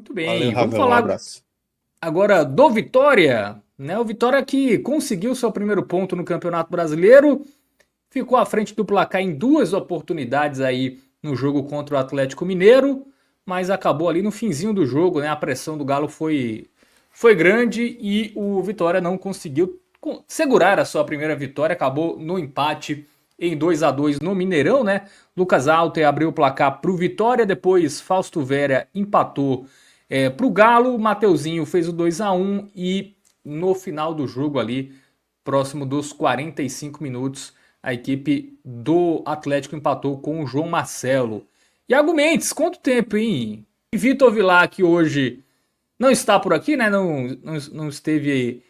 Muito Valeu, bem, vamos Ravel, um falar abraço. agora do Vitória, né? O Vitória que conseguiu seu primeiro ponto no Campeonato Brasileiro, ficou à frente do placar em duas oportunidades aí no jogo contra o Atlético Mineiro, mas acabou ali no finzinho do jogo, né? A pressão do Galo foi grande e o Vitória não conseguiu segurar a sua primeira vitória, acabou no empate em 2-2 no Mineirão, né? Lucas Alter abriu o placar para o Vitória, depois Fausto Vera empatou para o Galo, Mateuzinho fez o 2-1 e no final do jogo ali, próximo dos 45 minutos, a equipe do Atlético empatou com o João Marcelo. Iago Mendes, quanto tempo, hein? E Vitor Vilar, que hoje não está por aqui, né? Não esteve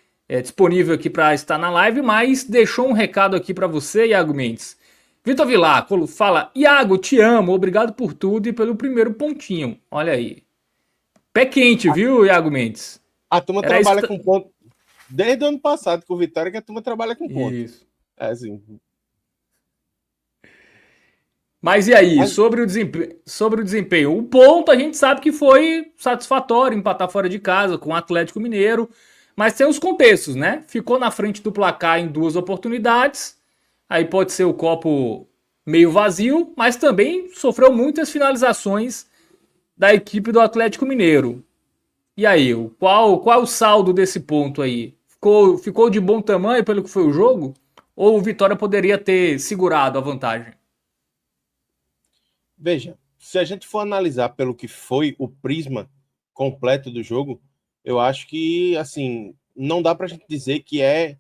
disponível aqui para estar na live, mas deixou um recado aqui para você, Iago Mendes. Vitor Vilar fala: Iago, te amo, obrigado por tudo e pelo primeiro pontinho. Olha aí. Pé quente, A, viu, Iago Mendes? a turma Era isso trabalha que. com ponto desde o ano passado com o Vitória, que a turma trabalha com ponto. Isso. É assim. Mas e aí, Mas, sobre o desempenho? O ponto a gente sabe que foi satisfatório empatar fora de casa com o Atlético Mineiro, mas tem os contextos, né? Ficou na frente do placar em duas oportunidades, aí pode ser o copo meio vazio, mas também sofreu muitas finalizações da equipe do Atlético Mineiro. E aí, qual o saldo desse ponto aí? Ficou de bom tamanho pelo que foi o jogo? Ou o Vitória poderia ter segurado a vantagem? veja, se a gente for analisar pelo que foi o prisma completo do jogo, eu acho que, assim, não dá para a gente dizer que é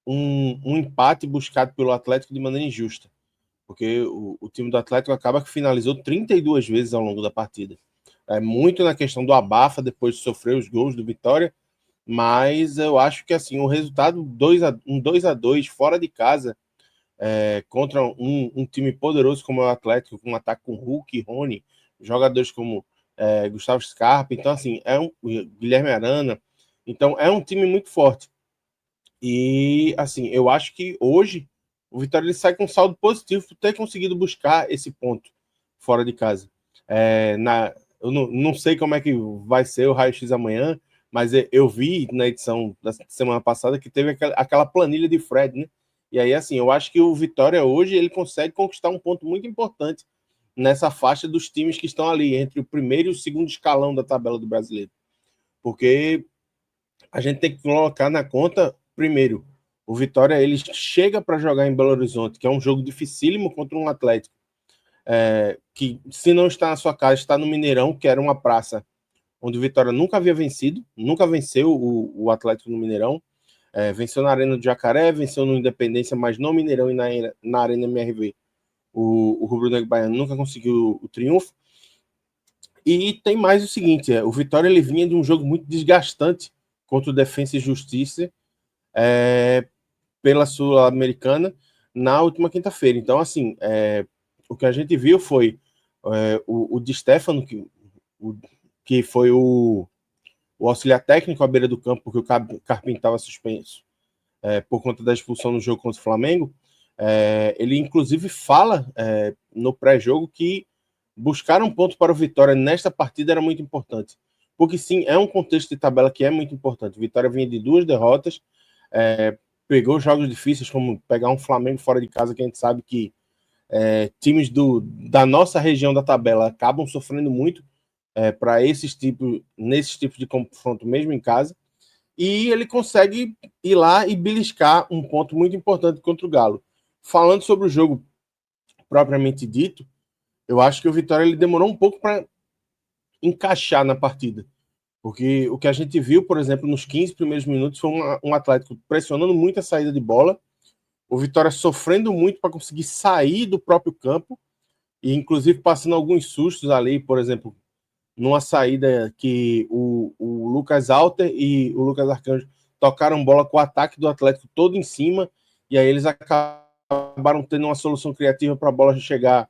um empate buscado pelo Atlético de maneira injusta, porque o time do Atlético acaba que finalizou 32 vezes ao longo da partida. É muito na questão do abafa depois de sofrer os gols do Vitória, mas eu acho que assim o resultado 2-2 fora de casa contra um time poderoso como é o Atlético, com um ataque com Hulk, Rony, jogadores como Gustavo Scarpa, então assim é um Guilherme Arana, então é um time muito forte e assim eu acho que hoje o Vitória ele sai com um saldo positivo por ter conseguido buscar esse ponto fora de casa. Eu não sei como é que vai ser o raio-x amanhã, mas eu vi na edição da semana passada que teve aquela planilha de Fred, né? E aí, assim, eu acho que o Vitória hoje ele consegue conquistar um ponto muito importante nessa faixa dos times que estão ali, entre o primeiro e o segundo escalão da tabela do brasileiro. Porque a gente tem que colocar na conta, primeiro, o Vitória ele chega para jogar em Belo Horizonte, que é um jogo dificílimo contra um Atlético que se não está na sua casa, está no Mineirão, que era uma praça onde o Vitória nunca havia vencido, nunca venceu o Atlético no Mineirão. Venceu na Arena do Jacaré, venceu no Independência, mas no Mineirão e na Arena MRV. O Rubro Negro Baiano nunca conseguiu o triunfo. E tem mais o seguinte: o Vitória ele vinha de um jogo muito desgastante contra o Defensa e Justiça pela Sul-Americana na última quinta-feira. Então, assim, o que a gente viu foi o Di Stefano, que foi o auxiliar técnico à beira do campo, porque o Carpim estava suspenso por conta da expulsão no jogo contra o Flamengo. Ele, inclusive, fala no pré-jogo que buscar um ponto para o Vitória nesta partida era muito importante. Porque, sim, é um contexto de tabela que é muito importante. O Vitória vinha de duas derrotas, pegou jogos difíceis, como pegar um Flamengo fora de casa, que a gente sabe que times da nossa região da tabela acabam sofrendo muito para nesses tipos de confronto, mesmo em casa. E ele consegue ir lá e beliscar um ponto muito importante contra o Galo. Falando sobre o jogo propriamente dito, eu acho que o Vitória ele demorou um pouco para encaixar na partida. Porque o que a gente viu, por exemplo, nos 15 primeiros minutos foi um Atlético pressionando muito a saída de bola, o Vitória sofrendo muito para conseguir sair do próprio campo e inclusive passando alguns sustos ali, por exemplo, numa saída que o Lucas Alter e o Lucas Arcanjo tocaram bola com o ataque do Atlético todo em cima, e aí eles acabaram tendo uma solução criativa para a bola chegar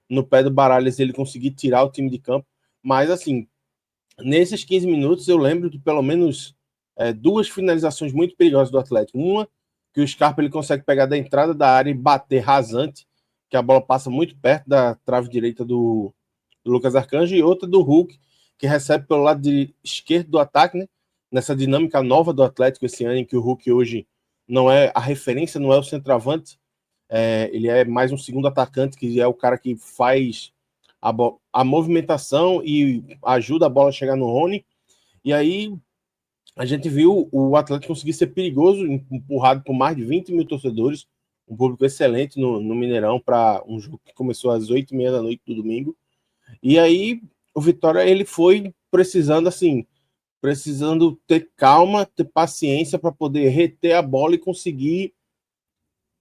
no pé do Baralhas e ele conseguir tirar o time de campo. Mas, assim, nesses 15 minutos eu lembro de pelo menos duas finalizações muito perigosas do Atlético. Uma, que o Scarpa ele consegue pegar da entrada da área e bater rasante, que a bola passa muito perto da trave direita do Lucas Arcanjo, e outra do Hulk, que recebe pelo lado esquerdo do ataque, né? Nessa dinâmica nova do Atlético esse ano, em que o Hulk hoje não é a referência, não é o centroavante, ele é mais um segundo atacante, que é o cara que faz a movimentação e ajuda a bola a chegar no Rony. E aí a gente viu o Atlético conseguir ser perigoso, empurrado por mais de 20 mil torcedores, um público excelente no Mineirão para um jogo que começou às 8h30 da noite do domingo. E aí o Vitória ele foi precisando ter calma, ter paciência para poder reter a bola e conseguir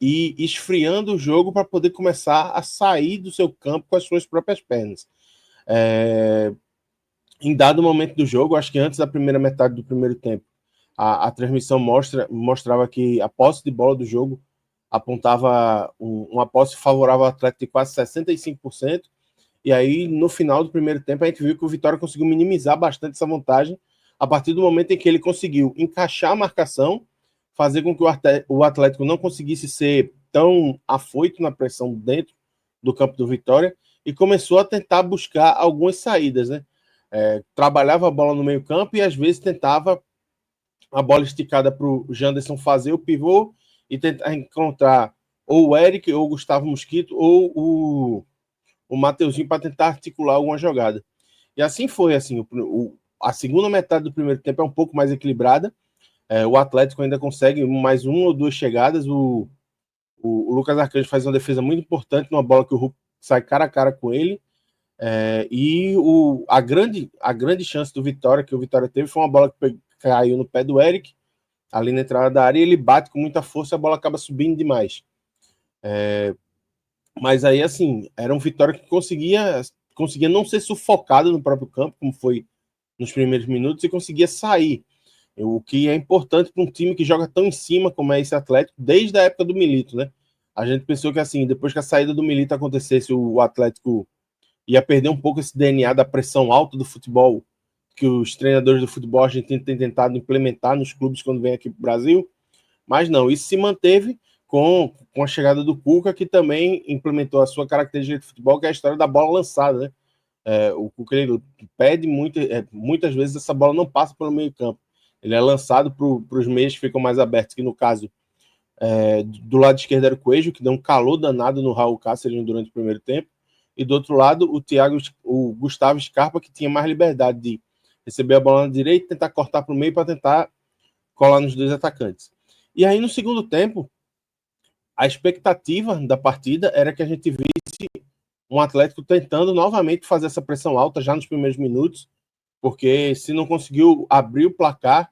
ir esfriando o jogo para poder começar a sair do seu campo com as suas próprias pernas. Em dado momento do jogo, acho que antes da primeira metade do primeiro tempo, a transmissão mostrava que a posse de bola do jogo apontava uma posse favorável ao Atlético de quase 65%. E aí, no final do primeiro tempo, a gente viu que o Vitória conseguiu minimizar bastante essa vantagem a partir do momento em que ele conseguiu encaixar a marcação, fazer com que o Atlético não conseguisse ser tão afoito na pressão dentro do campo do Vitória e começou a tentar buscar algumas saídas, né? Trabalhava a bola no meio campo e às vezes tentava a bola esticada para o Janderson fazer o pivô e tentar encontrar ou o Eric, ou o Gustavo Mosquito, ou o Mateuzinho para tentar articular alguma jogada. E assim foi, assim, a segunda metade do primeiro tempo é um pouco mais equilibrada. O Atlético ainda consegue mais uma ou duas chegadas. O Lucas Arcanjo faz uma defesa muito importante numa bola que o Hulk sai cara a cara com ele. E a grande chance do Vitória, que o Vitória teve, foi uma bola que caiu no pé do Eric, ali na entrada da área, e ele bate com muita força e a bola acaba subindo demais. Mas aí, assim, era um Vitória que conseguia não ser sufocado no próprio campo, como foi nos primeiros minutos, e conseguia sair. O que é importante para um time que joga tão em cima como é esse Atlético, desde a época do Milito, né? A gente pensou que, assim, depois que a saída do Milito acontecesse, o Atlético ia perder um pouco esse DNA da pressão alta do futebol que os treinadores do futebol argentino têm tentado implementar nos clubes quando vem aqui para o Brasil. Mas não, isso se manteve com a chegada do Cuca, que também implementou a sua característica de futebol, que é a história da bola lançada, né? O Cuca ele pede muitas vezes essa bola não passa pelo meio campo. Ele é lançado para os meios que ficam mais abertos, que no caso, do lado esquerdo era o Coelho, que deu um calor danado no Raul Cáceres durante o primeiro tempo, e do outro lado o Gustavo Scarpa, que tinha mais liberdade de receber a bola na direita, tentar cortar para o meio para tentar colar nos dois atacantes. E aí no segundo tempo, a expectativa da partida era que a gente visse um Atlético tentando novamente fazer essa pressão alta já nos primeiros minutos, porque se não conseguiu abrir o placar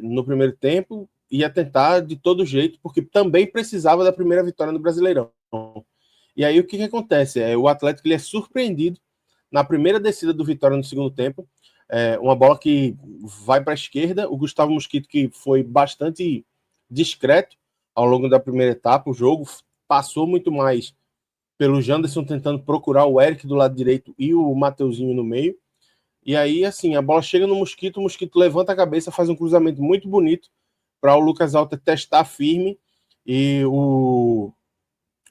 no primeiro tempo, ia tentar de todo jeito, porque também precisava da primeira vitória no Brasileirão. E aí o que acontece? O Atlético ele é surpreendido na primeira descida do Vitória no segundo tempo, uma bola que vai para a esquerda, o Gustavo Mosquito, que foi bastante discreto ao longo da primeira etapa, o jogo passou muito mais pelo Janderson tentando procurar o Eric do lado direito e o Mateuzinho no meio. E aí, assim, a bola chega no Mosquito, o Mosquito levanta a cabeça, faz um cruzamento muito bonito para o Lucas Alter testar firme, e o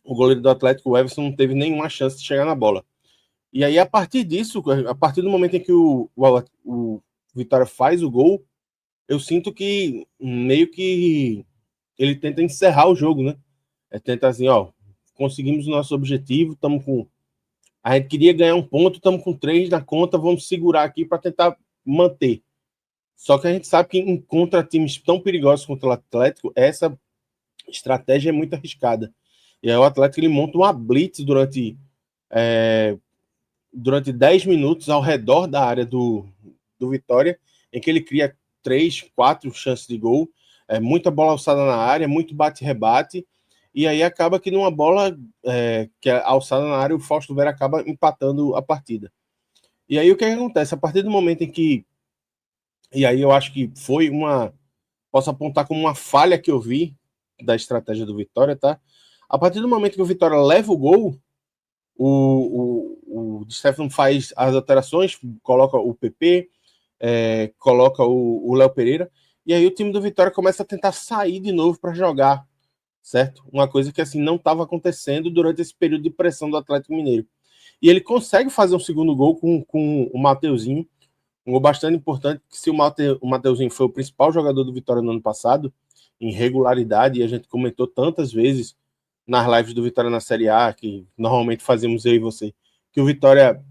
goleiro do Atlético, o Everson, não teve nenhuma chance de chegar na bola. E aí, a partir disso, a partir do momento em que o Vitória faz o gol, eu sinto que meio que ele tenta encerrar o jogo, né? Tenta assim, ó, conseguimos o nosso objetivo, estamos com... A gente queria ganhar um ponto, estamos com 3 na conta, vamos segurar aqui para tentar manter. Só que a gente sabe que contra times tão perigosos contra o Atlético, essa estratégia é muito arriscada. E aí o Atlético ele monta uma blitz durante 10 minutos ao redor da área do Vitória, em que ele cria 3, 4 chances de gol, muita bola alçada na área, muito bate-rebate, e aí acaba que numa bola que é alçada na área, o Fausto Vera acaba empatando a partida. E aí o que acontece? A partir do momento em que... E aí eu acho que foi posso apontar como uma falha que eu vi da estratégia do Vitória, tá? A partir do momento que o Vitória leva o gol, o Di Stefano faz as alterações, coloca o PP, coloca o Léo Pereira, e aí o time do Vitória começa a tentar sair de novo para jogar, certo? Uma coisa que assim não estava acontecendo durante esse período de pressão do Atlético Mineiro. e ele consegue fazer um segundo gol com o Mateuzinho, um gol bastante importante, que se o Mateuzinho foi o principal jogador do Vitória no ano passado, em regularidade, e a gente comentou tantas vezes nas lives do Vitória na Série A, que normalmente fazemos eu e você, que o Vitória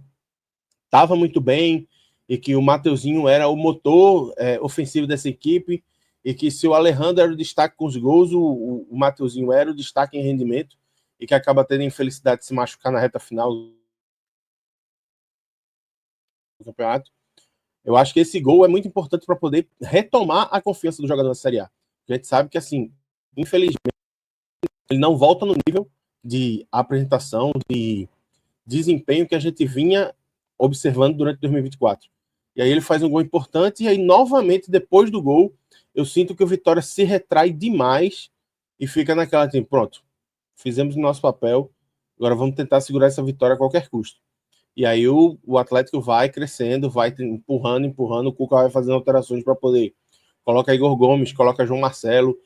estava muito bem, e que o Mateuzinho era o motor ofensivo dessa equipe, e que se o Alejandro era o destaque com os gols, o Mateuzinho era o destaque em rendimento, e que acaba tendo a infelicidade de se machucar na reta final do campeonato. Eu acho que esse gol é muito importante para poder retomar a confiança do jogador na Série A. A gente sabe que, assim, infelizmente, ele não volta no nível de apresentação, de desempenho que a gente vinha observando durante 2024. E aí ele faz um gol importante, e aí, novamente, depois do gol, eu sinto que o Vitória se retrai demais e fica naquela, assim, pronto, fizemos o nosso papel, agora vamos tentar segurar essa vitória a qualquer custo. E aí o Atlético vai crescendo, vai empurrando, o Cuca vai fazendo alterações para poder. Coloca Igor Gomes, coloca João Marcelo,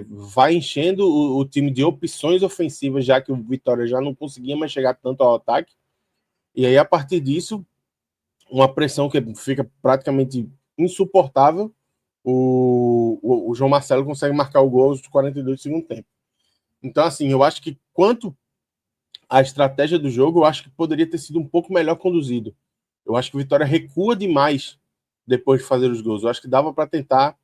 vai enchendo o time de opções ofensivas, já que o Vitória já não conseguia mais chegar tanto ao ataque. E aí, a partir disso, uma pressão que fica praticamente insuportável, o João Marcelo consegue marcar o gol aos 42 do segundo tempo. Então, assim, eu acho que quanto a estratégia do jogo, eu acho que poderia ter sido um pouco melhor conduzido. Eu acho que o Vitória recua demais depois de fazer os gols. Eu acho que dava para tentar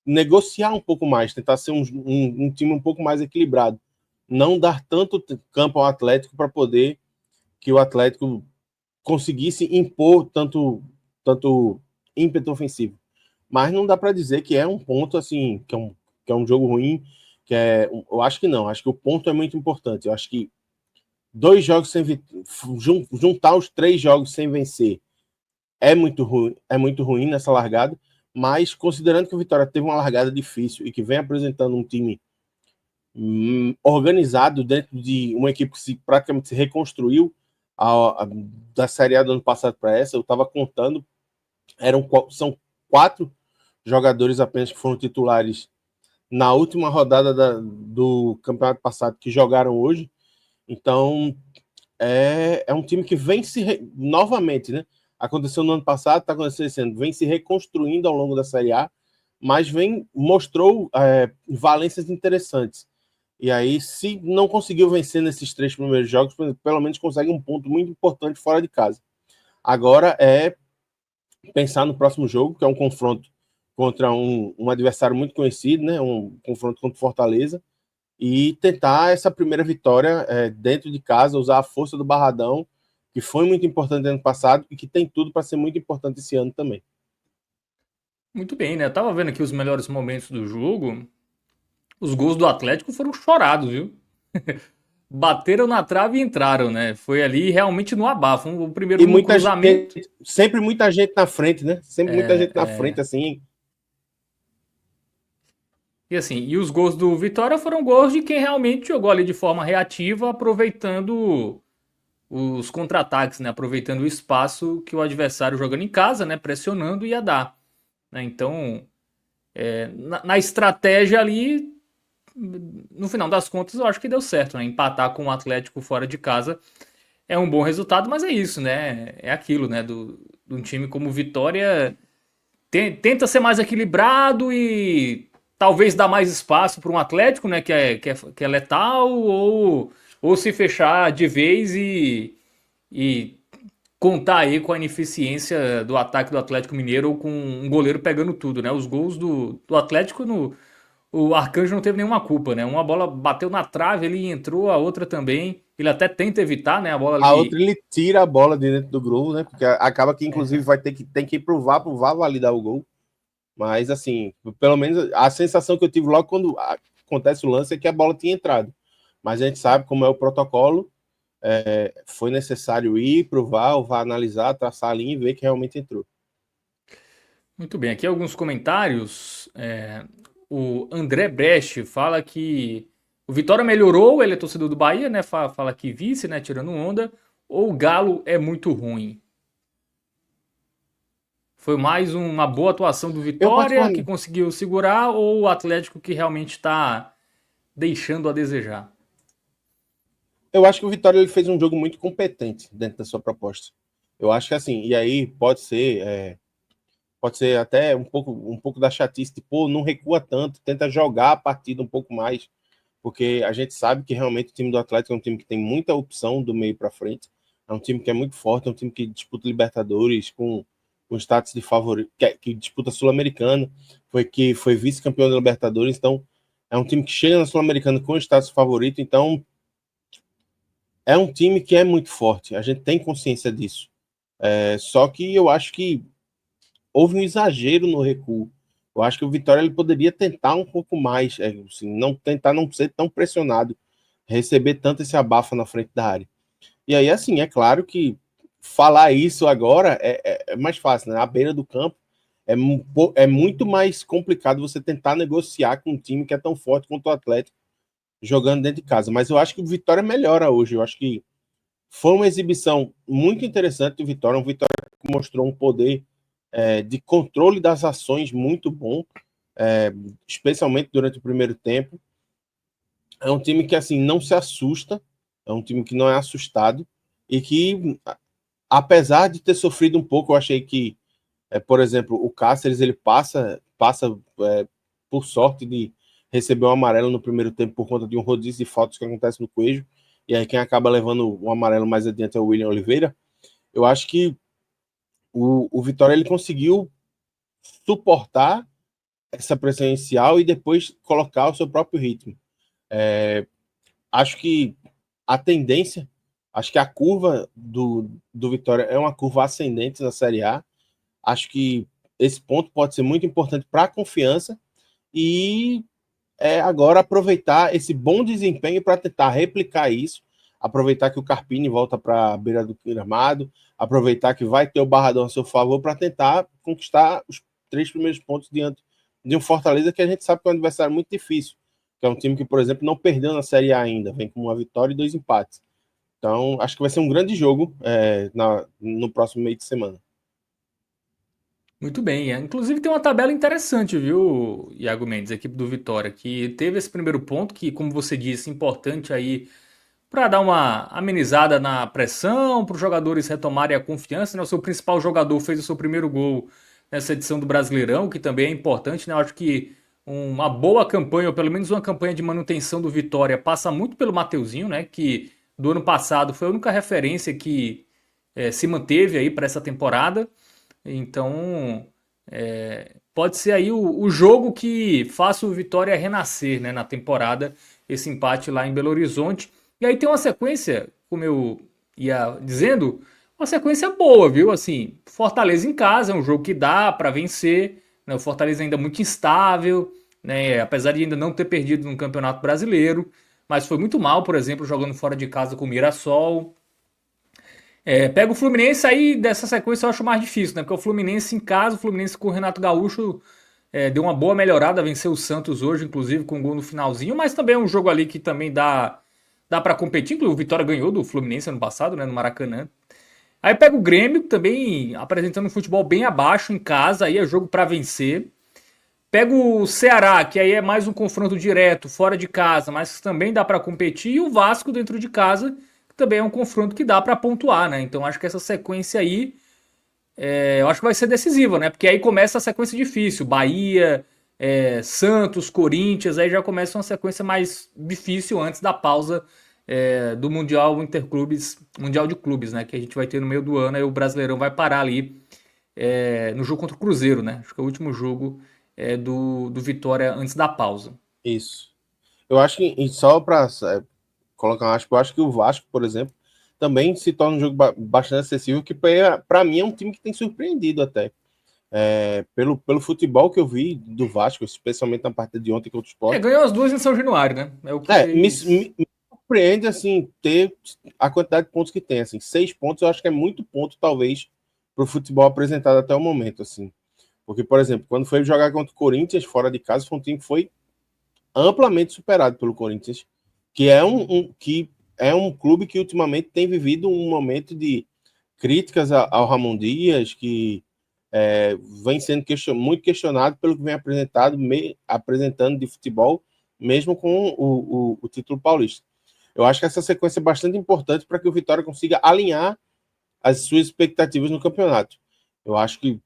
negociar um pouco mais, tentar ser um time um pouco mais equilibrado. Não dar tanto campo ao Atlético para poder que o Atlético conseguisse impor tanto ímpeto ofensivo. Mas não dá para dizer que é um ponto assim, que é um jogo ruim, eu acho que não. Acho que o ponto é muito importante. Eu acho que 2 jogos sem juntar os 3 jogos sem vencer é muito ruim nessa largada, mas considerando que o Vitória teve uma largada difícil e que vem apresentando um time organizado dentro de uma equipe que praticamente se reconstruiu da Série A do ano passado para essa, eu estava contando, são 4 jogadores apenas que foram titulares na última rodada do campeonato passado que jogaram hoje. Então é um time que vem novamente, né? Aconteceu no ano passado, está acontecendo esse ano, vem se reconstruindo ao longo da Série A, mas mostrou valências interessantes. E aí, se não conseguiu vencer nesses 3 primeiros jogos, pelo menos consegue um ponto muito importante fora de casa. Agora é pensar no próximo jogo, que é um confronto contra um adversário muito conhecido, né? Um confronto contra o Fortaleza, e tentar essa primeira vitória dentro de casa, usar a força do Barradão, que foi muito importante ano passado e que tem tudo para ser muito importante esse ano também. Muito bem, né? Eu tava vendo aqui os melhores momentos do jogo. Os gols do Atlético foram chorados, viu? Bateram na trave e entraram, né? Foi ali realmente no abafo. O primeiro E num muita cruzamento. gente, sempre muita gente na frente, né? Sempre muita gente na frente, assim. E assim, e os gols do Vitória foram gols de quem realmente jogou ali de forma reativa, aproveitando os contra-ataques, né? Aproveitando o espaço que o adversário jogando em casa, né? Pressionando ia dar. Né? Então, na estratégia ali, no final das contas, eu acho que deu certo, né? Empatar com o Atlético fora de casa é um bom resultado, mas é isso, né? É aquilo, né? De um time como Vitória tenta ser mais equilibrado e talvez dar mais espaço para um Atlético, né? Que é letal, ou se fechar de vez e contar aí com a ineficiência do ataque do Atlético Mineiro ou com um goleiro pegando tudo, né? Os gols do Atlético o Arcanjo não teve nenhuma culpa, né? Uma bola bateu na trave, ele entrou, a outra também. Ele até tenta evitar, né? A bola A outra ali. ele tira a bola de dentro do gol, né? Porque acaba que, inclusive, tem que ir pro VAR validar o gol. Mas, assim, pelo menos a sensação que eu tive logo quando acontece o lance é que a bola tinha entrado. Mas a gente sabe como é o protocolo. Foi necessário ir pro VAR, o VAR analisar, traçar a linha e ver que realmente entrou. Muito bem, aqui alguns comentários. O André Brecht fala que o Vitória melhorou, ele é torcedor do Bahia, né? Fala que vice, né? Tirando onda. Ou o Galo é muito ruim. Foi mais uma boa atuação do Eu, Vitória que particularmente, conseguiu segurar ou o Atlético que realmente está deixando a desejar? Eu acho que o Vitória ele fez um jogo muito competente dentro da sua proposta. Eu acho que assim, e aí pode ser até um pouco da chatice, de, pô, não recua tanto, tenta jogar a partida um pouco mais, porque a gente sabe que realmente o time do Atlético é um time que tem muita opção do meio para frente, é um time que é muito forte, é um time que disputa Libertadores com status de favorito, que disputa Sul-Americano, que foi vice-campeão da Libertadores, então é um time que chega na Sul-Americana com status favorito, então é um time que é muito forte, a gente tem consciência disso. Só que eu acho que houve um exagero no recuo. Eu acho que o Vitória ele poderia tentar um pouco mais, assim, não tentar não ser tão pressionado, receber tanto esse abafa na frente da área. E aí, assim, é claro que falar isso agora é mais fácil, né? À beira do campo é muito mais complicado você tentar negociar com um time que é tão forte quanto o Atlético jogando dentro de casa. Mas eu acho que o Vitória melhora hoje. Eu acho que foi uma exibição muito interessante do Vitória, um Vitória que mostrou um poder de controle das ações muito bom, especialmente durante o primeiro tempo. É um time que assim não se assusta, é um time que não é assustado e que, apesar de ter sofrido um pouco, eu achei que, por exemplo, o Cáceres ele passa por sorte de receber um amarelo no primeiro tempo por conta de um rodízio de faltas que acontece no Coelho, e aí quem acaba levando o amarelo mais adiante é o William Oliveira. Eu acho que o Vitória ele conseguiu suportar essa pressão inicial e depois colocar o seu próprio ritmo. Acho que a tendência, acho que a curva do Vitória é uma curva ascendente na Série A. Acho que esse ponto pode ser muito importante para a confiança e agora aproveitar esse bom desempenho para tentar replicar isso, aproveitar que o Carpini volta para a beira do gramado, aproveitar que vai ter o Barradão a seu favor para tentar conquistar os 3 primeiros pontos diante de um Fortaleza que a gente sabe que é um adversário muito difícil, que é um time que, por exemplo, não perdeu na Série A ainda, vem com uma vitória e 2 empates. Então, acho que vai ser um grande jogo no próximo meio de semana. Muito bem. Inclusive tem uma tabela interessante, viu, Iago Mendes, a equipe do Vitória, que teve esse primeiro ponto, que, como você disse, importante aí para dar uma amenizada na pressão, para os jogadores retomarem a confiança, né? O seu principal jogador fez o seu primeiro gol nessa edição do Brasileirão, que também é importante, né? Eu acho que uma boa campanha, ou pelo menos uma campanha de manutenção do Vitória, passa muito pelo Mateuzinho, né? Que do ano passado foi a única referência que se manteve aí para essa temporada. Então, pode ser aí o jogo que faça o Vitória renascer, né, na temporada, esse empate lá em Belo Horizonte. E aí tem uma sequência, como eu ia dizendo, uma sequência boa, viu? Assim, Fortaleza em casa, é um jogo que dá para vencer, né? O Fortaleza ainda muito instável, né? Apesar de ainda não ter perdido no Campeonato Brasileiro, mas foi muito mal, por exemplo, jogando fora de casa com o Mirassol. Pega o Fluminense aí, dessa sequência eu acho mais difícil, né? Porque o Fluminense em casa, o Fluminense com o Renato Gaúcho deu uma boa melhorada, venceu o Santos hoje, inclusive com um gol no finalzinho, mas também é um jogo ali que também dá para competir, inclusive o Vitória ganhou do Fluminense ano passado, né, no Maracanã. Aí pega o Grêmio, também apresentando um futebol bem abaixo em casa, aí é jogo para vencer. Pega o Ceará, que aí é mais um confronto direto, fora de casa, mas que também dá para competir, e o Vasco dentro de casa, que também é um confronto que dá para pontuar, né? Então acho que essa sequência aí, eu acho que vai ser decisiva, né? Porque aí começa a sequência difícil, Bahia, Santos, Corinthians, aí já começa uma sequência mais difícil antes da pausa do Mundial Interclubes, Mundial de Clubes, né? Que a gente vai ter no meio do ano, aí o Brasileirão vai parar ali no jogo contra o Cruzeiro, né? Acho que é o último jogo do Vitória antes da pausa. Isso. Eu acho que, e só para colocar um aspas, eu acho que o Vasco, por exemplo, também se torna um jogo bastante acessível, que para mim é um time que tem surpreendido até. Pelo futebol que eu vi do Vasco, especialmente na partida de ontem contra o Sport. Ganhou as duas em São Januário, né? É o que fez. Me surpreende, assim, ter a quantidade de pontos que tem, assim, 6 pontos eu acho que é muito ponto, talvez, para o futebol apresentado até o momento, assim. Porque, por exemplo, quando foi jogar contra o Corinthians, fora de casa, foi um time que foi amplamente superado pelo Corinthians, que é um clube que ultimamente tem vivido um momento de críticas ao Ramon Dias, que vem sendo muito questionado pelo que vem apresentando de futebol, mesmo com o título paulista. Eu acho que essa sequência é bastante importante para que o Vitória consiga alinhar as suas expectativas no campeonato. Eu acho que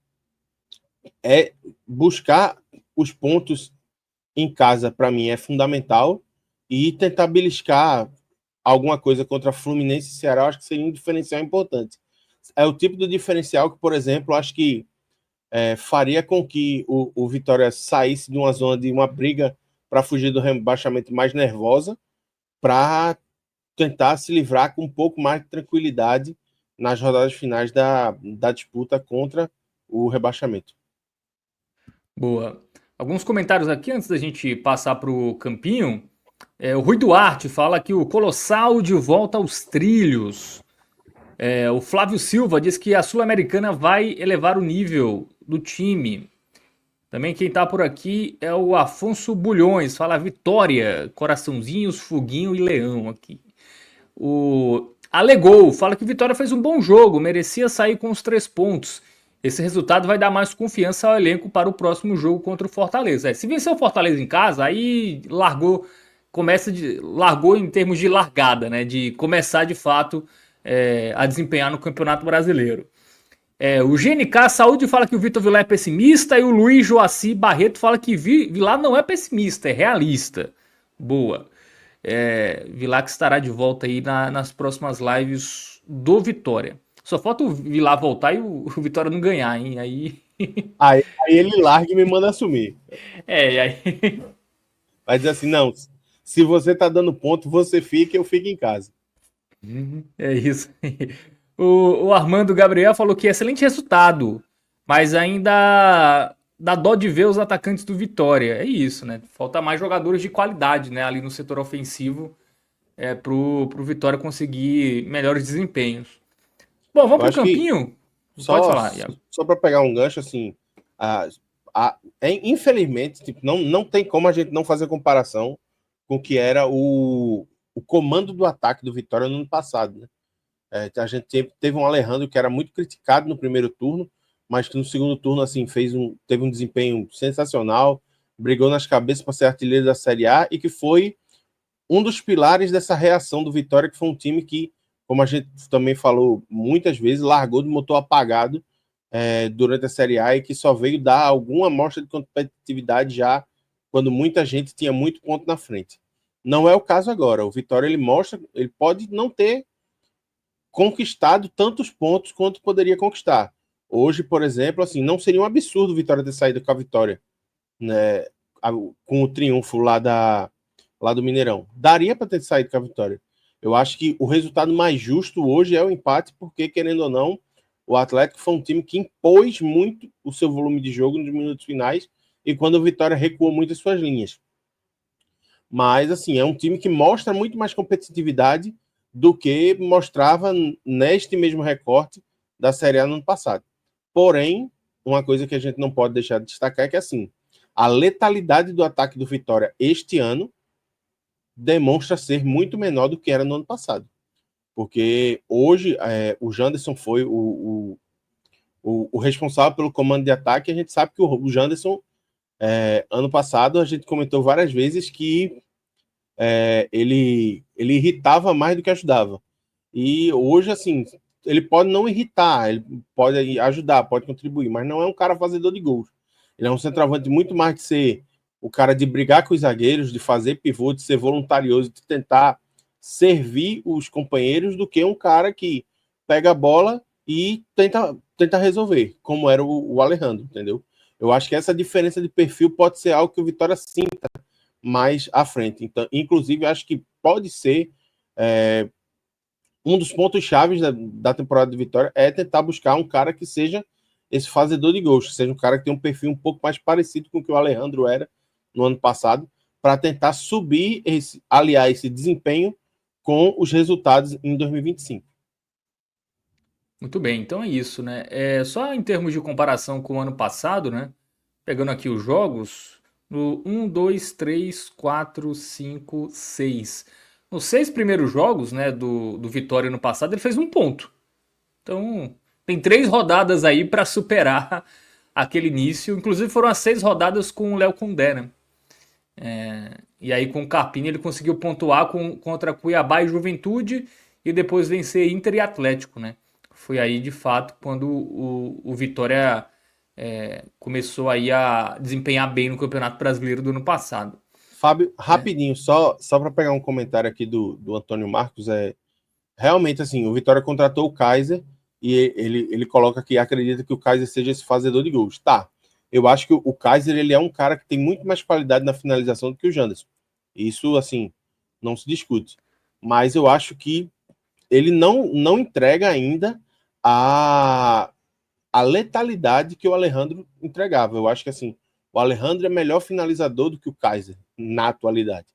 é buscar os pontos em casa, para mim, é fundamental, e tentar beliscar alguma coisa contra Fluminense e Ceará, acho que seria um diferencial importante. É o tipo de diferencial que, por exemplo, acho que faria com que o Vitória saísse de uma zona de uma briga para fugir do rebaixamento mais nervosa, para tentar se livrar com um pouco mais de tranquilidade nas rodadas finais da disputa contra o rebaixamento. Boa. Alguns comentários aqui antes da gente passar para o Campinho. O Rui Duarte fala que o Colossal de volta aos trilhos. O Flávio Silva diz que a Sul-Americana vai elevar o nível do time. Também quem tá por aqui é o Afonso Bulhões, fala Vitória, coraçãozinhos, foguinho e leão aqui. O Alegou, fala que o Vitória fez um bom jogo, merecia sair com os 3 pontos. Esse resultado vai dar mais confiança ao elenco para o próximo jogo contra o Fortaleza. Se vencer o Fortaleza em casa, aí largou em termos de largada, né? De começar de fato a desempenhar no Campeonato Brasileiro. O GNK Saúde fala que o Vitor Vilar é pessimista e o Luiz Joaci Barreto fala que Vilar não é pessimista, é realista. Boa. Vilar que estará de volta aí nas próximas lives do Vitória. Só falta o Vilar voltar e o Vitória não ganhar, hein? Aí ele larga e me manda assumir. Aí. Vai dizer assim, não, se você tá dando ponto, você fica e eu fico em casa. É isso. O Armando Gabriel falou que excelente resultado, mas ainda dá dó de ver os atacantes do Vitória. É isso, né? Falta mais jogadores de qualidade, né? Ali no setor ofensivo, pro Vitória conseguir melhores desempenhos. Bom, vamos Eu pro acho que Campinho? Pode só, falar, Iago. só para pegar um gancho, assim, infelizmente, tipo, não tem como a gente não fazer comparação com o que era o comando do ataque do Vitória no ano passado, né? A gente teve um Alejandro que era muito criticado no primeiro turno, mas que no segundo turno assim teve um desempenho sensacional, brigou nas cabeças para ser artilheiro da Série A e que foi um dos pilares dessa reação do Vitória, que foi um time que, como a gente também falou muitas vezes, largou de motor apagado durante a Série A e que só veio dar alguma amostra de competitividade já quando muita gente tinha muito ponto na frente. Não é o caso agora. O Vitória ele pode não ter conquistado tantos pontos quanto poderia conquistar. Hoje, por exemplo, assim, não seria um absurdo o Vitória ter saído com a vitória, né, com o triunfo lá do Mineirão. Daria para ter saído com a vitória. Eu acho que o resultado mais justo hoje é o empate, porque, querendo ou não, o Atlético foi um time que impôs muito o seu volume de jogo nos minutos finais e quando o Vitória recuou muito as suas linhas. Mas, assim, é um time que mostra muito mais competitividade do que mostrava neste mesmo recorte da Série A no ano passado. Porém, uma coisa que a gente não pode deixar de destacar é que, assim, a letalidade do ataque do Vitória este ano demonstra ser muito menor do que era no ano passado. Porque hoje o Janderson foi o responsável pelo comando de ataque. A gente sabe que o Janderson, ano passado, a gente comentou várias vezes que ele irritava mais do que ajudava. E hoje, assim, ele pode não irritar, ele pode ajudar, pode contribuir, mas não é um cara fazedor de gols. Ele é um centroavante muito mais de ser o cara de brigar com os zagueiros, de fazer pivô, de ser voluntarioso, de tentar servir os companheiros, do que um cara que pega a bola e tenta resolver, como era o Alejandro, entendeu? Eu acho que essa diferença de perfil pode ser algo que o Vitória sinta mais à frente. Então, inclusive, acho que pode ser um dos pontos chaves da temporada de Vitória é tentar buscar um cara que seja esse fazedor de gols, que seja um cara que tem um perfil um pouco mais parecido com o que o Alejandro era no ano passado, para tentar subir, aliar esse desempenho com os resultados em 2025. Muito bem, então é isso, né? Só em termos de comparação com o ano passado, né? Pegando aqui os jogos, no 1, 2, 3, 4, 5, 6. Nos 6 primeiros jogos, né, do Vitória no passado, ele fez 1 ponto. Então, tem 3 rodadas aí para superar aquele início. Inclusive foram as 6 rodadas com o Léo Condé, né? E aí com o Carpini ele conseguiu pontuar contra Cuiabá e Juventude e depois vencer Inter e Atlético, né? Foi aí de fato quando o Vitória começou aí a desempenhar bem no Campeonato Brasileiro do ano passado. Fábio, Né? rapidinho, só para pegar um comentário aqui do Antônio Marcos, realmente assim, o Vitória contratou o Kaiser e ele coloca que acredita que o Kaiser seja esse fazedor de gols. Tá, eu acho que o Kaiser ele é um cara que tem muito mais qualidade na finalização do que o Janderson. Isso, assim, não se discute. Mas eu acho que ele não entrega ainda a, a letalidade que o Alejandro entregava. Eu acho que assim, o Alejandro é melhor finalizador do que o Kaiser na atualidade.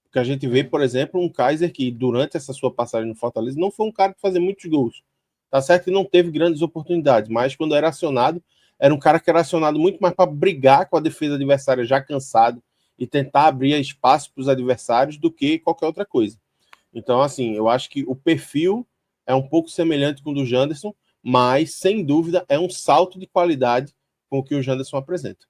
Porque a gente vê, por exemplo, um Kaiser que durante essa sua passagem no Fortaleza não foi um cara que fazia muitos gols. Tá certo que não teve grandes oportunidades, mas quando era acionado, era um cara que era acionado muito mais para brigar com a defesa adversária já cansado e tentar abrir espaço para os adversários do que qualquer outra coisa. Então, assim, eu acho que o perfil é um pouco semelhante com o do Janderson, mas, sem dúvida, é um salto de qualidade com o que o Janderson apresenta.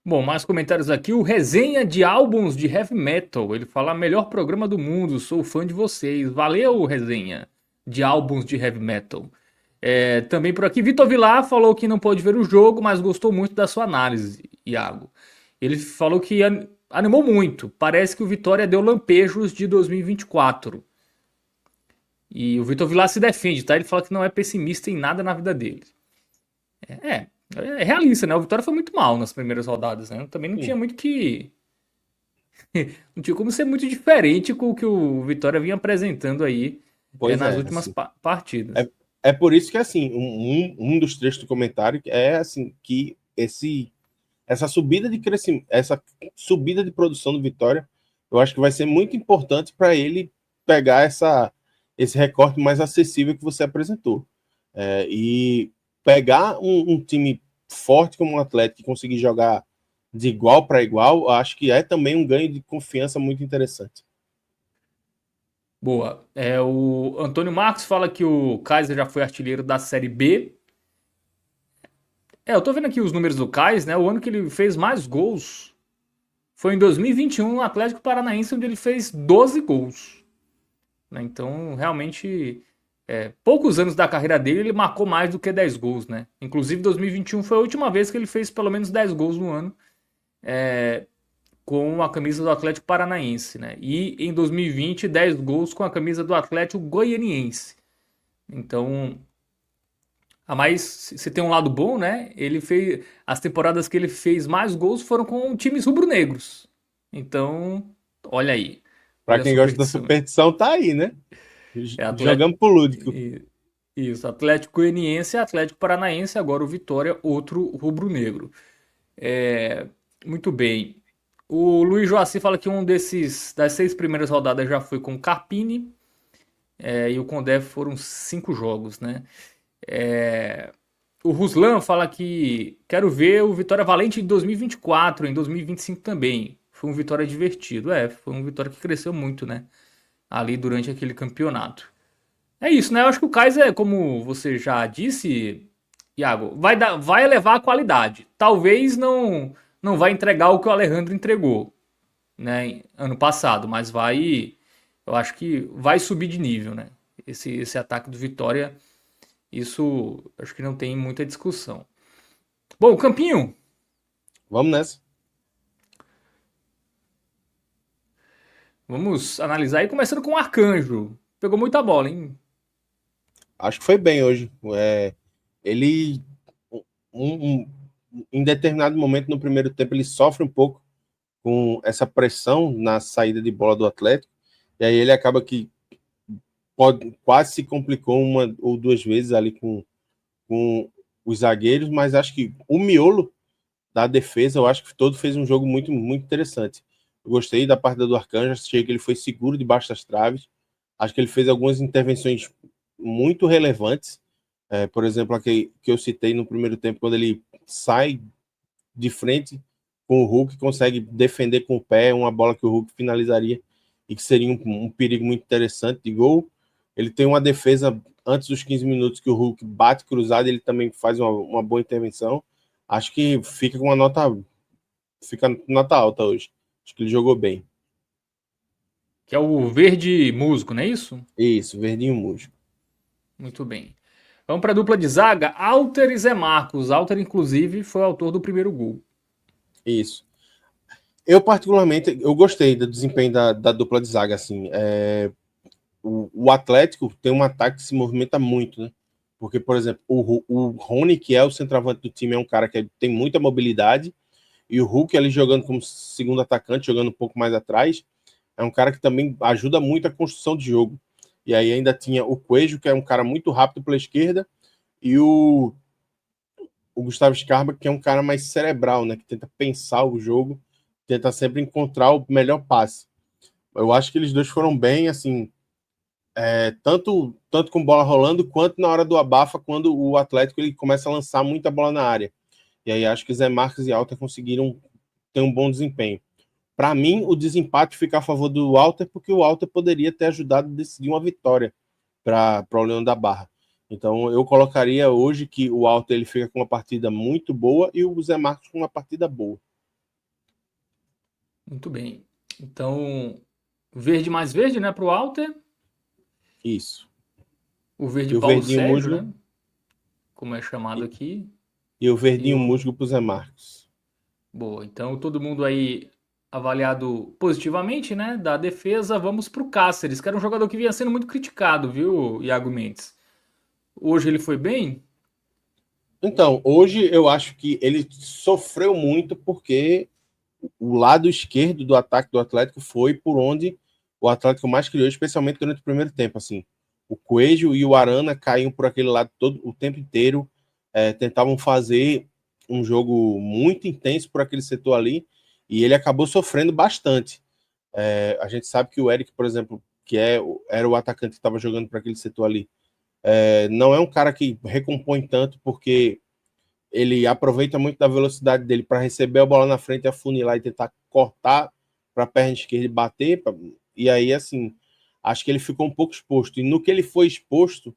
Bom, mais comentários aqui. O Resenha de Álbuns de Heavy Metal. Ele fala: melhor programa do mundo, sou fã de vocês. Valeu, Resenha de Álbuns de Heavy Metal. Também por aqui, Vitor Vilar falou que não pôde ver o jogo, mas gostou muito da sua análise, Iago. Ele falou que animou muito. Parece que o Vitória deu lampejos de 2024. E o Vitor Vilar se defende, tá? Ele fala que não é pessimista em nada na vida dele. É, é realista, né? O Vitória foi muito mal nas primeiras rodadas, né? Também não tinha Sim, muito que. Não tinha como ser muito diferente com o que o Vitória vinha apresentando aí pois nas é, últimas assim. partidas. É por isso que, assim, um dos trechos do comentário é, assim, que essa subida de crescimento, essa subida de produção do Vitória, eu acho que vai ser muito importante para ele pegar esse recorte mais acessível que você apresentou. E pegar um time forte como o Atlético e conseguir jogar de igual para igual, eu acho que é também um ganho de confiança muito interessante. Boa. O Antônio Marcos fala que o Kaiser já foi artilheiro da Série B. Eu tô vendo aqui os números do Kaiser, né? O ano que ele fez mais gols foi em 2021 no Atlético Paranaense, onde ele fez 12 gols. Né? Então, realmente, poucos anos da carreira dele, ele marcou mais do que 10 gols, né? Inclusive, 2021 foi a última vez que ele fez pelo menos 10 gols no ano com a camisa do Atlético Paranaense, né? E em 2020, 10 gols com a camisa do Atlético Goianiense. Então, a mais, se tem um lado bom, né? Ele fez as temporadas que ele fez mais gols foram com times rubro-negros. Então, olha aí, Para olha a quem gosta da superstição. superstição, tá aí, né? Atlético, Jogamos pro lúdico. isso, Atlético Goianiense, Atlético Paranaense, agora o Vitória, outro rubro-negro. Muito bem. O Luiz Joaci fala que um desses das 6 primeiras rodadas já foi com o Carpini, e o Condé foram 5 jogos, né? O Ruslan fala que quero ver o Vitória Valente em 2024, em 2025 também. Foi um Vitória divertido. Foi um Vitória que cresceu muito, né? Ali durante aquele campeonato. É isso, né? Eu acho que o Kaiser, como você já disse, Iago, vai elevar a qualidade. Talvez não vai entregar o que o Alejandro entregou, né, ano passado, mas eu acho que vai subir de nível, né? Esse ataque do Vitória, isso acho que não tem muita discussão. Bom, Campinho, Vamos nessa. vamos analisar aí, começando com o Arcanjo. Pegou muita bola, hein? Acho que foi bem hoje. Ele, um- em determinado momento no primeiro tempo, ele sofre um pouco com essa pressão na saída de bola do Atlético, e aí ele acaba que quase se complicou uma ou duas vezes ali com os zagueiros, mas acho que o miolo da defesa, eu acho que todo fez um jogo muito, muito interessante. Eu gostei da partida do Arcanjo, achei que ele foi seguro debaixo das traves, acho que ele fez algumas intervenções muito relevantes, por exemplo, a que eu citei no primeiro tempo, quando ele sai de frente com o Hulk, consegue defender com o pé uma bola que o Hulk finalizaria e que seria um perigo muito interessante de gol. Ele tem uma defesa antes dos 15 minutos que o Hulk bate cruzado, ele também faz uma boa intervenção. Acho que fica com uma nota fica nota alta hoje. Acho que ele jogou bem. Que é o verde musgo, não é isso? Isso, verdinho musgo. Muito bem. Vamos para a dupla de zaga, Alter e Zé Marcos. Alter, inclusive, foi o autor do primeiro gol. Isso. Eu, particularmente, eu gostei do desempenho da dupla de zaga, assim. O Atlético tem um ataque que se movimenta muito, né? Porque, por exemplo, o Rony, que é o centroavante do time, é um cara que tem muita mobilidade, e o Hulk ali jogando como segundo atacante, jogando um pouco mais atrás, é um cara que também ajuda muito a construção de jogo. E aí ainda tinha o Coelho, que é um cara muito rápido pela esquerda, e o Gustavo Scarpa, que é um cara mais cerebral, né? Que tenta pensar o jogo, tenta sempre encontrar o melhor passe. Eu acho que eles dois foram bem, assim, tanto com bola rolando, quanto na hora do abafa, quando o Atlético ele começa a lançar muita bola na área. E aí acho que Zé Marques e Alter conseguiram ter um bom desempenho. Para mim, o desempate fica a favor do Alter, porque o Alter poderia ter ajudado a decidir uma vitória para o Leão da Barra. Então eu colocaria hoje que o Alter ele fica com uma partida muito boa e o Zé Marcos com uma partida boa. Muito bem. Então, verde mais verde, né, para o Alter. Isso. O verde E o Paulo verdinho Sérgio, musgo né? Como é chamado e, aqui. e o E verdinho o... musgo para o Zé Marcos. Boa. Então, todo mundo aí avaliado positivamente, né? Da defesa, vamos para o Cáceres, que era um jogador que vinha sendo muito criticado, viu, Iago Mendes? Hoje ele foi bem? Então, hoje eu acho que ele sofreu muito porque o lado esquerdo do ataque do Atlético foi por onde o Atlético mais criou, especialmente durante o primeiro tempo. Assim, o Coelho e o Arana caíam por aquele lado todo o tempo inteiro, tentavam fazer um jogo muito intenso por aquele setor ali e ele acabou sofrendo bastante. A gente sabe que o Eric, por exemplo, era o atacante que estava jogando para aquele setor ali, não é um cara que recompõe tanto porque ele aproveita muito da velocidade dele para receber a bola na frente, afunilar e tentar cortar para a perna esquerda e bater. E aí, assim, acho que ele ficou um pouco exposto. E no que ele foi exposto,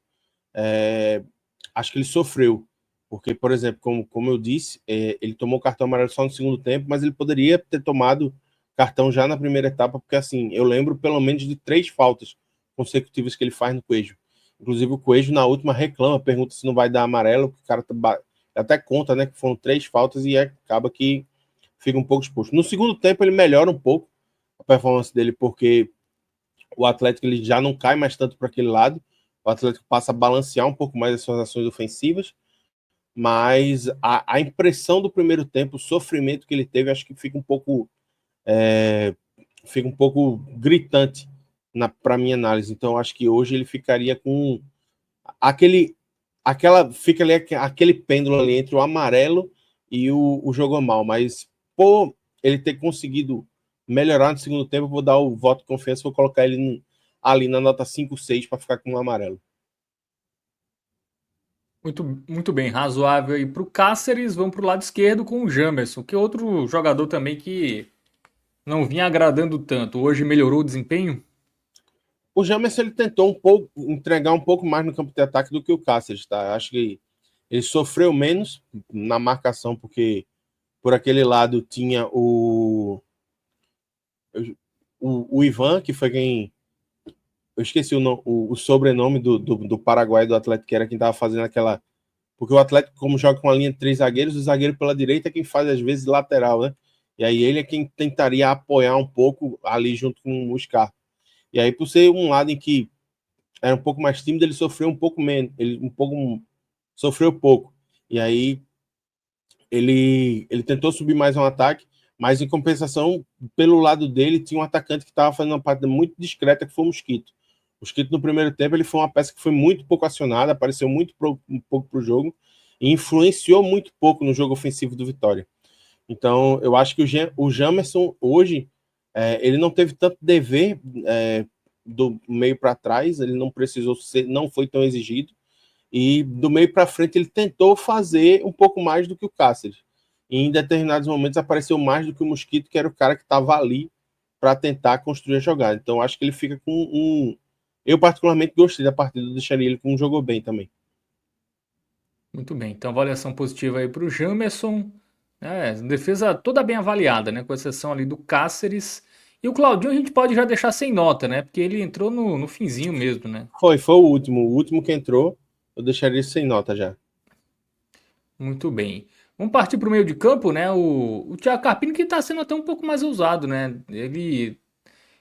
acho que ele sofreu. Porque, por exemplo, como eu disse, ele tomou cartão amarelo só no segundo tempo, mas ele poderia ter tomado cartão já na primeira etapa, porque, assim, eu lembro pelo menos de 3 faltas consecutivas que ele faz no Coelho. Inclusive, o Coelho, na última, reclama, pergunta se não vai dar amarelo, porque o cara até conta, né, que foram 3 faltas e acaba que fica um pouco exposto. No segundo tempo, ele melhora um pouco a performance dele, porque o Atlético ele já não cai mais tanto para aquele lado, o Atlético passa a balancear um pouco mais as suas ações ofensivas, mas a impressão do primeiro tempo, o sofrimento que ele teve, acho que fica um pouco gritante para minha análise. Então, acho que hoje ele ficaria com aquele fica ali aquele pêndulo ali entre o amarelo e o jogou mal, mas por ele ter conseguido melhorar no segundo tempo, eu vou dar o voto de confiança, vou colocar ele ali na nota 5, 6 para ficar com o amarelo. Muito bem, razoável aí para o Cáceres. Vamos para o lado esquerdo com o Jamerson, que é outro jogador também que não vinha agradando tanto. Hoje melhorou o desempenho? O Jamerson ele tentou um pouco entregar um pouco mais no campo de ataque do que o Cáceres, tá? Acho que ele sofreu menos na marcação porque por aquele lado tinha o Ivan, que foi quem eu esqueci o sobrenome do Paraguai do Atlético, que era quem estava fazendo aquela. Porque o Atlético, como joga com a linha de 3 zagueiros, o zagueiro pela direita é quem faz, às vezes, lateral, né? E aí ele é quem tentaria apoiar um pouco ali junto com o Scarpa. E aí, por ser um lado em que era um pouco mais tímido, ele sofreu um pouco menos. Ele um pouco sofreu pouco. E aí ele tentou subir mais um ataque, mas em compensação, pelo lado dele, tinha um atacante que estava fazendo uma partida muito discreta, que foi o Mosquito. O Mosquito, no primeiro tempo, ele foi uma peça que foi muito pouco acionada, apareceu um pouco para o jogo e influenciou muito pouco no jogo ofensivo do Vitória. Então, eu acho que o Jamerson, hoje, ele não teve tanto dever do meio para trás, ele não precisou ser, não foi tão exigido, e do meio para frente ele tentou fazer um pouco mais do que o Cáceres. E em determinados momentos apareceu mais do que o Mosquito, que era o cara que estava ali para tentar construir a jogada. Então acho que ele fica com um. Eu particularmente gostei da partida, deixaria ele com um jogou bem também. Muito bem, então avaliação positiva aí para o Jamerson. Defesa toda bem avaliada, né? Com exceção ali do Cáceres. E o Claudinho a gente pode já deixar sem nota, né? Porque ele entrou no finzinho mesmo, né? Foi o último que entrou, eu deixaria isso sem nota já. Muito bem. Vamos partir para o meio de campo, né? O Thiago Carpini que está sendo até um pouco mais ousado, né? Ele,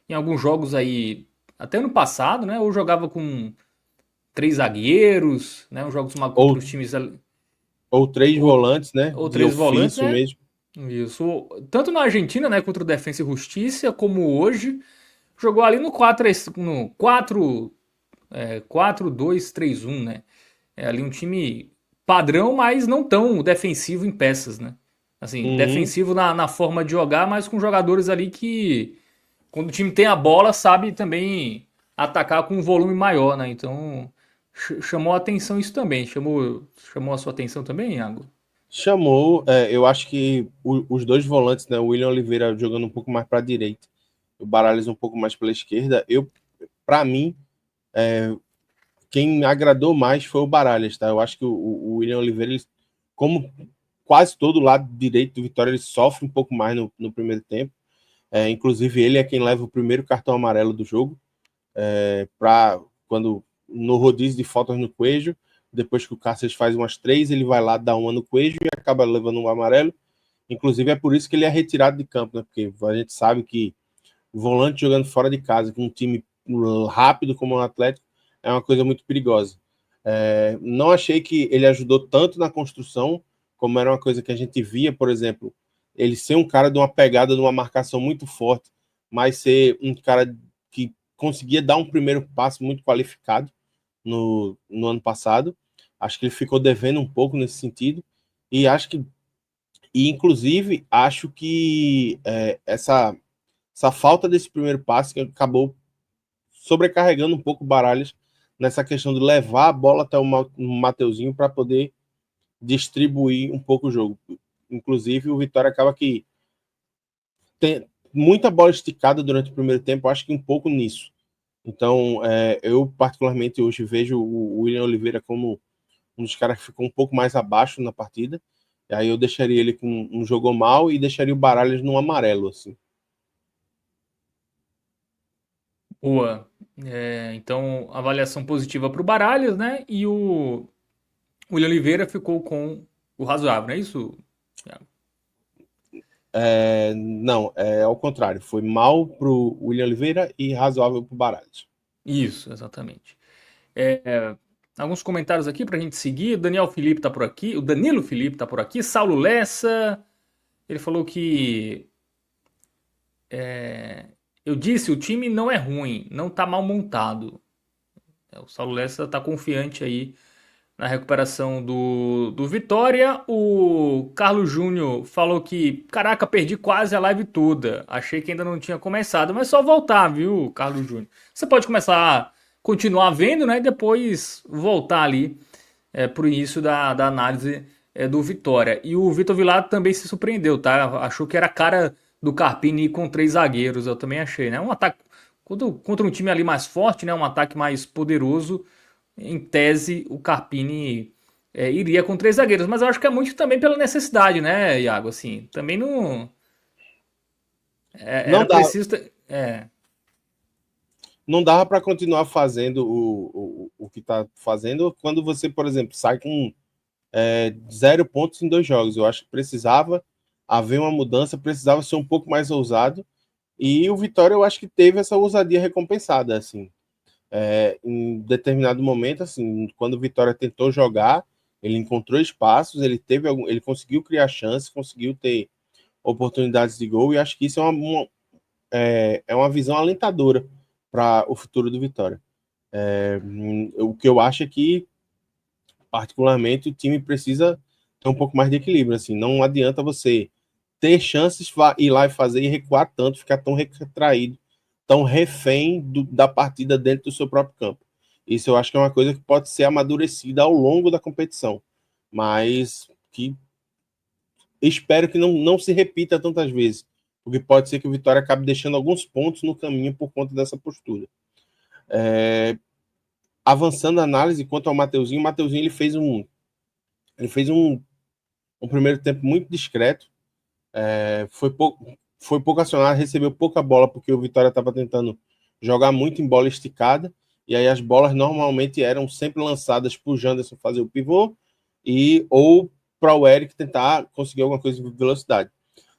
em alguns jogos aí, até ano passado, né? Ou jogava com três zagueiros, né? Os jogos contra Ou, os times, ou três ou, volantes, né? ou De três volantes, ofício né? mesmo. Isso. Tanto na Argentina, né? Contra o Defensa e Justiça, como hoje. Jogou ali no 4 no 4-2-3-1, né? É ali um time padrão, mas não tão defensivo em peças, né? Assim, Uhum. defensivo na forma de jogar, mas com jogadores ali que, quando o time tem a bola, sabe também atacar com um volume maior, né? Então, chamou a atenção isso também. Chamou a sua atenção também, Iago? Chamou, eu acho que os dois volantes, né? O William Oliveira jogando um pouco mais para a direita, o Baralhas um pouco mais pela esquerda. Para mim, quem agradou mais foi o Baralhas, tá? Eu acho que o William Oliveira, ele, como quase todo lado direito do Vitória, ele sofre um pouco mais no primeiro tempo. Inclusive, ele é quem leva o primeiro cartão amarelo do jogo, para quando no rodízio de faltas no Coelho, depois que o Cáceres faz umas três, ele vai lá dar uma no Coelho e acaba levando um amarelo. Inclusive, é por isso que ele é retirado de campo, né? Porque a gente sabe que o volante jogando fora de casa, com um time rápido como o Atlético, é uma coisa muito perigosa. Não achei que ele ajudou tanto na construção, como era uma coisa que a gente via, por exemplo, ele ser um cara de uma pegada, de uma marcação muito forte, mas ser um cara que conseguia dar um primeiro passo muito qualificado no ano passado. Acho que ele ficou devendo um pouco nesse sentido, e acho que, e inclusive, acho que essa falta desse primeiro passe que acabou sobrecarregando um pouco o Baralhas nessa questão de levar a bola até o Mateuzinho para poder distribuir um pouco o jogo. Inclusive, o Vitória acaba que tem muita bola esticada durante o primeiro tempo, acho que um pouco nisso. Então, eu particularmente hoje vejo o William Oliveira como um dos caras que ficou um pouco mais abaixo na partida. E aí eu deixaria ele com um jogou mal e deixaria o Baralhas no amarelo, assim. Boa. Então, avaliação positiva para o Baralhas, né? E o William Oliveira ficou com o razoável, não é isso, Thiago? Não, é ao contrário. Foi mal pro William Oliveira e razoável pro Baralhas. Isso, exatamente. É, alguns comentários aqui para a gente seguir. O Daniel Felipe tá por aqui. O Danilo Felipe tá por aqui. Saulo Lessa. Ele falou que eu disse, o time não é ruim, não tá mal montado. O Saulo Lessa tá confiante aí na recuperação do Vitória. O Carlos Júnior falou que, caraca, perdi quase a live toda. Achei que ainda não tinha começado, mas só voltar, viu, Carlos Júnior? Você pode começar, continuar vendo, né? E depois voltar ali pro início da análise do Vitória. E o Vitor Vilar também se surpreendeu, tá? Achou que era a cara do Carpini com três zagueiros, eu também achei, né? Um ataque contra um time ali mais forte, né? Um ataque mais poderoso. Em tese, o Carpini iria com três zagueiros, mas eu acho que é muito também pela necessidade, né, Iago? Assim, também não Não era dá, preciso. não dava para continuar fazendo o que está fazendo quando você, por exemplo, sai com 0 pontos em 2 jogos. Eu acho que precisava haver uma mudança, precisava ser um pouco mais ousado. E o Vitória, eu acho que teve essa ousadia recompensada, assim. Em determinado momento, assim, quando o Vitória tentou jogar, ele encontrou espaços, ele conseguiu criar chances, conseguiu ter oportunidades de gol, e acho que isso é uma visão alentadora para o futuro do Vitória. O que eu acho é que, particularmente, o time precisa ter um pouco mais de equilíbrio. Assim, não adianta você ter chances, ir lá e fazer e recuar tanto, ficar tão retraído, tão refém da partida dentro do seu próprio campo. Isso eu acho que é uma coisa que pode ser amadurecida ao longo da competição, mas que espero que não se repita tantas vezes, porque pode ser que o Vitória acabe deixando alguns pontos no caminho por conta dessa postura. Avançando a análise quanto ao Mateuzinho, o Mateuzinho ele fez um primeiro tempo muito discreto. Foi pouco acionado, recebeu pouca bola, porque o Vitória estava tentando jogar muito em bola esticada, e aí as bolas normalmente eram sempre lançadas para o Janderson fazer o pivô, ou para o Eric tentar conseguir alguma coisa de velocidade.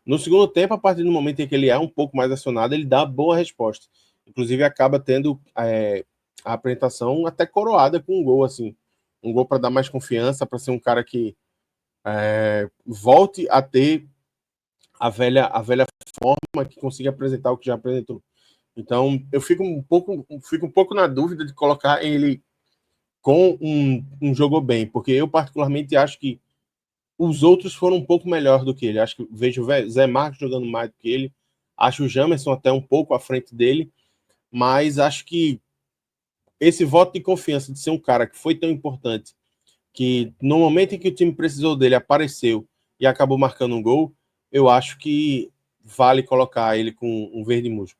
No segundo tempo, a partir do momento em que ele é um pouco mais acionado, ele dá boa resposta. Inclusive, acaba tendo a apresentação até coroada com um gol, assim. Um gol para dar mais confiança, para ser um cara que volte a ter a velha forma, que consiga apresentar o que já apresentou. Então, eu fico um pouco na dúvida de colocar ele com um jogou bem, porque eu particularmente acho que os outros foram um pouco melhor do que ele. Acho que vejo o Zé Marcos jogando mais do que ele, acho o Jamerson até um pouco à frente dele, mas acho que esse voto de confiança de ser um cara que foi tão importante, que no momento em que o time precisou dele, apareceu e acabou marcando um gol, eu acho que vale colocar ele com um verde musgo.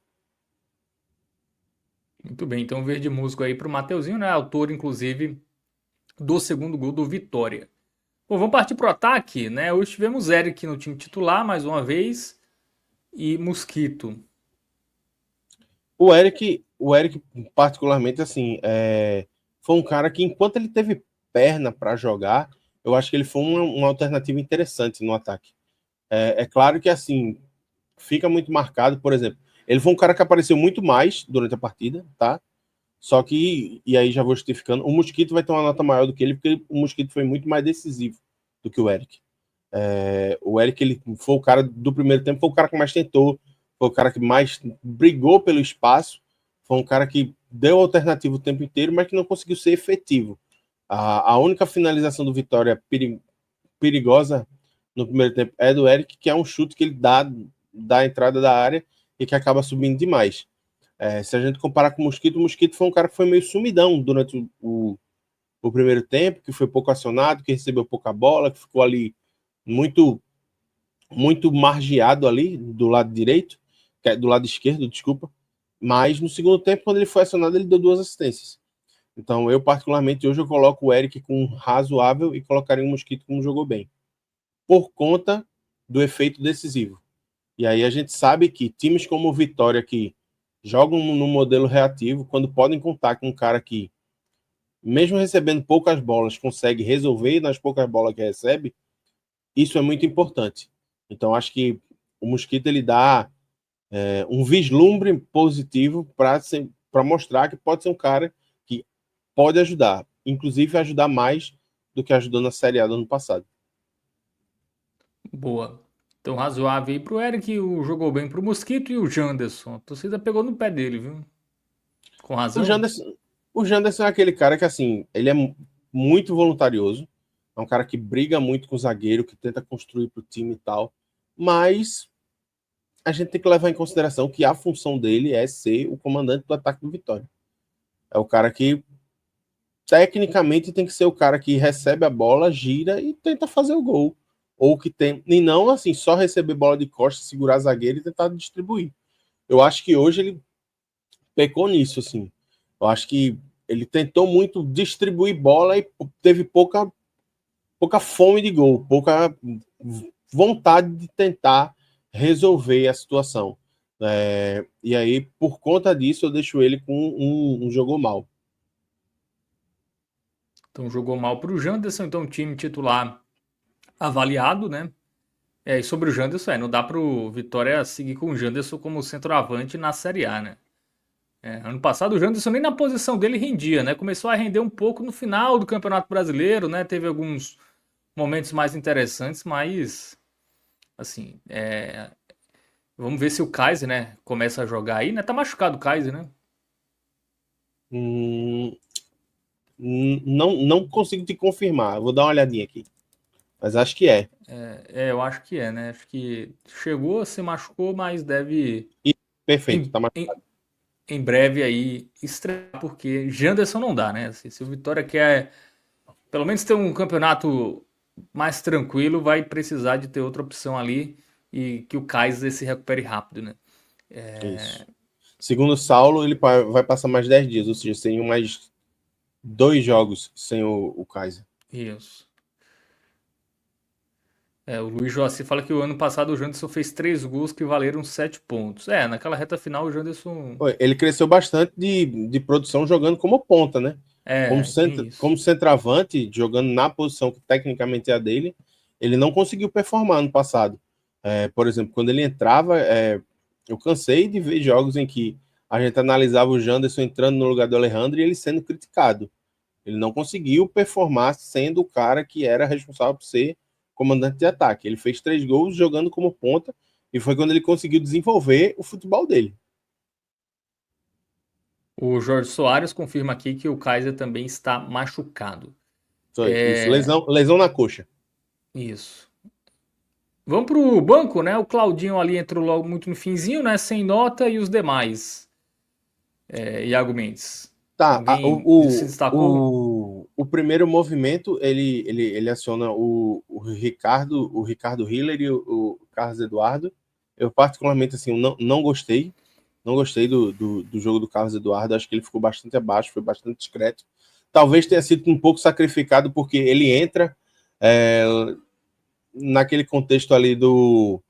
Muito bem, então verde musgo aí pro Mateuzinho, né? Autor, inclusive, do segundo gol do Vitória. Bom, vamos partir pro ataque, né? Hoje tivemos Eric no time titular, mais uma vez, e Mosquito. O Eric particularmente, assim, foi um cara que, enquanto ele teve perna para jogar, eu acho que ele foi uma alternativa interessante no ataque. É claro que, assim, fica muito marcado, por exemplo, ele foi um cara que apareceu muito mais durante a partida, tá? Só que, e aí já vou justificando, o Mosquito vai ter uma nota maior do que ele, porque o Mosquito foi muito mais decisivo do que o Eric. O Eric, ele foi o cara do primeiro tempo, foi o cara que mais tentou, foi o cara que mais brigou pelo espaço, foi um cara que deu alternativa o tempo inteiro, mas que não conseguiu ser efetivo. A única finalização do Vitória perigosa no primeiro tempo é do Eric, que é um chute que ele dá da entrada da área e que acaba subindo demais. Se a gente comparar com o Mosquito foi um cara que foi meio sumidão durante o primeiro tempo, que foi pouco acionado, que recebeu pouca bola, que ficou ali muito muito margeado ali do lado direito, do lado esquerdo, desculpa. Mas no segundo tempo, quando ele foi acionado, ele deu 2 assistências. Então, eu particularmente hoje eu coloco o Eric com razoável e colocaria o Mosquito como jogou bem, por conta do efeito decisivo. E aí a gente sabe que times como o Vitória, que jogam no modelo reativo, quando podem contar com um cara que, mesmo recebendo poucas bolas, consegue resolver nas poucas bolas que recebe, isso é muito importante. Então, acho que o Mosquito ele dá um vislumbre positivo para mostrar que pode ser um cara que pode ajudar, inclusive ajudar mais do que ajudou na Série A do ano passado. Boa. Então, razoável aí pro Eric, jogou bem pro Mosquito e o Janderson. A torcida pegou no pé dele, viu? Com O razão. Janderson, o Janderson é aquele cara que, assim, ele é muito voluntarioso, é um cara que briga muito com o zagueiro, que tenta construir para o time e tal, mas a gente tem que levar em consideração que a função dele é ser o comandante do ataque do Vitória. É o cara que tecnicamente tem que ser o cara que recebe a bola, gira e tenta fazer o gol. Ou que tem. E não assim, só receber bola de costas, segurar a zagueira e tentar distribuir. Eu acho que hoje ele pecou nisso, assim. Eu acho que ele tentou muito distribuir bola e teve pouca fome de gol, pouca vontade de tentar resolver a situação. E aí, por conta disso, eu deixo ele com um jogo mal. Então, jogou mal pro Janderson. Então, time titular avaliado, né? E sobre o Janderson, não dá pro Vitória seguir com o Janderson como centroavante na Série A, né? Ano passado o Janderson nem na posição dele rendia, né? Começou a render um pouco no final do Campeonato Brasileiro, né? Teve alguns momentos mais interessantes, mas assim, vamos ver se o Kaiser, né, começa a jogar aí, né? Tá machucado o Kaiser, né? Hum, não consigo te confirmar. Vou dar uma olhadinha aqui. Mas acho que é. Eu acho que né? Acho que chegou, se machucou, mas deve E, perfeito, em, tá mais. em, em breve aí estrear, porque Janderson não dá, né? Assim, se o Vitória quer pelo menos ter um campeonato mais tranquilo, vai precisar de ter outra opção ali e que o Kaiser se recupere rápido, né? Isso. Segundo o Saulo, ele vai passar mais 10 dias, ou seja, sem mais 2 jogos sem o Kaiser. Isso. O Luiz Joaci fala que o ano passado o Janderson fez 3 gols que valeram 7 pontos. Naquela reta final o Janderson. Ele cresceu bastante de produção jogando como ponta, né? Tem isso. Como centroavante, jogando na posição que tecnicamente é a dele, ele não conseguiu performar no passado. Por exemplo, quando ele entrava, eu cansei de ver jogos em que a gente analisava o Janderson entrando no lugar do Alejandro e ele sendo criticado. Ele não conseguiu performar sendo o cara que era responsável por ser comandante de ataque. Ele fez 3 gols jogando como ponta e foi quando ele conseguiu desenvolver o futebol dele. O Jorge Soares confirma aqui que o Kaiser também está machucado. Foi isso, lesão na coxa. Isso. Vamos pro banco, né? O Claudinho ali entrou logo muito no finzinho, né? Sem nota e os demais. Iago Mendes. Tá, Alguém se destacou? o primeiro movimento ele aciona o Ricardo Hiller e o Carlos Eduardo. Eu particularmente assim não gostei do jogo do Carlos Eduardo. Acho que ele ficou bastante abaixo, foi bastante discreto. Talvez tenha sido um pouco sacrificado porque ele entra é, naquele contexto ali do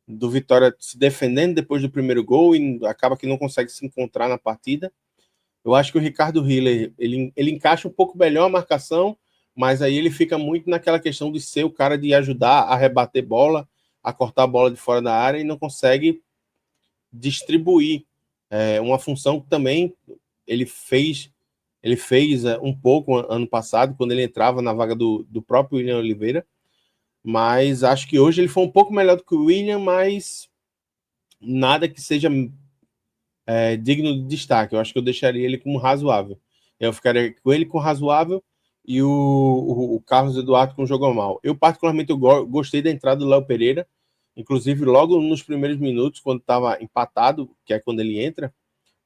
Vitória se defendendo depois do primeiro gol e acaba que não consegue se encontrar na partida. Eu acho que o Ricardo Hiller, ele encaixa um pouco melhor a marcação, mas aí ele fica muito naquela questão de ser o cara de ajudar a rebater bola, a cortar a bola de fora da área e não consegue distribuir. Uma função que também ele fez um pouco ano passado, quando ele entrava na vaga do próprio William Oliveira, mas acho que hoje ele foi um pouco melhor do que o William, mas nada que seja digno de destaque. Eu acho que eu deixaria ele como razoável. Eu ficaria com ele com razoável e o Carlos Eduardo com jogou mal. Eu, particularmente, gostei da entrada do Léo Pereira. Inclusive, logo nos primeiros minutos, quando estava empatado, que é quando ele entra,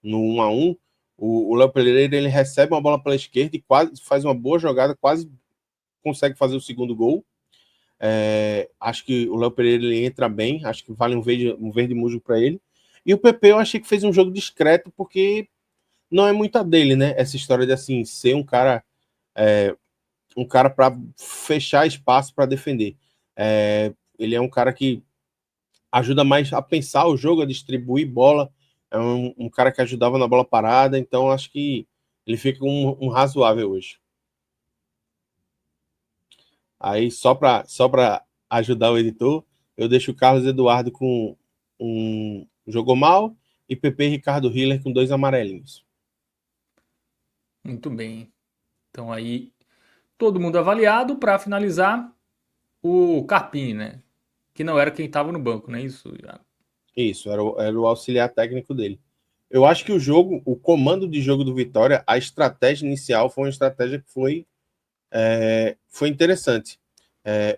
no 1-1, o Léo Pereira ele recebe uma bola pela esquerda e quase faz uma boa jogada, quase consegue fazer o segundo gol. Acho que o Léo Pereira ele entra bem, acho que vale um verde musgo para ele. E o PP eu achei que fez um jogo discreto, porque não é muita dele, né? Essa história de assim ser um cara para fechar espaço para defender. Ele é um cara que ajuda mais a pensar o jogo, a distribuir bola. É um cara que ajudava na bola parada, então acho que ele fica um razoável hoje. Aí, só para ajudar o editor, eu deixo o Carlos Eduardo com um jogou mal e PP Ricardo Hiller com 2 amarelinhos. Muito bem. Então aí, todo mundo avaliado. Para finalizar, o Carpini, né? Que não era quem estava no banco, não é isso, Iago? Isso, era o auxiliar técnico dele. Eu acho que o comando de jogo do Vitória, a estratégia inicial foi uma estratégia que foi interessante.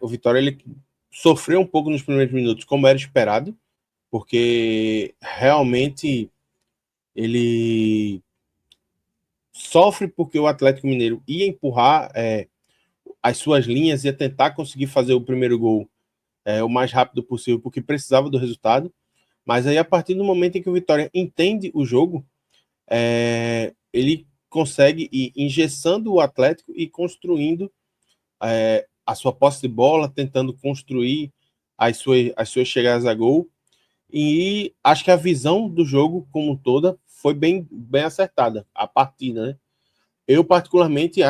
O Vitória ele sofreu um pouco nos primeiros minutos, como era esperado, porque realmente ele sofre porque o Atlético Mineiro ia empurrar as suas linhas, ia tentar conseguir fazer o primeiro gol o mais rápido possível, porque precisava do resultado. Mas aí, a partir do momento em que o Vitória entende o jogo, ele consegue ir engessando o Atlético e construindo a sua posse de bola, tentando construir as suas chegadas a gol. E acho que a visão do jogo como um toda foi bem, bem acertada, a partida, né? Eu, particularmente,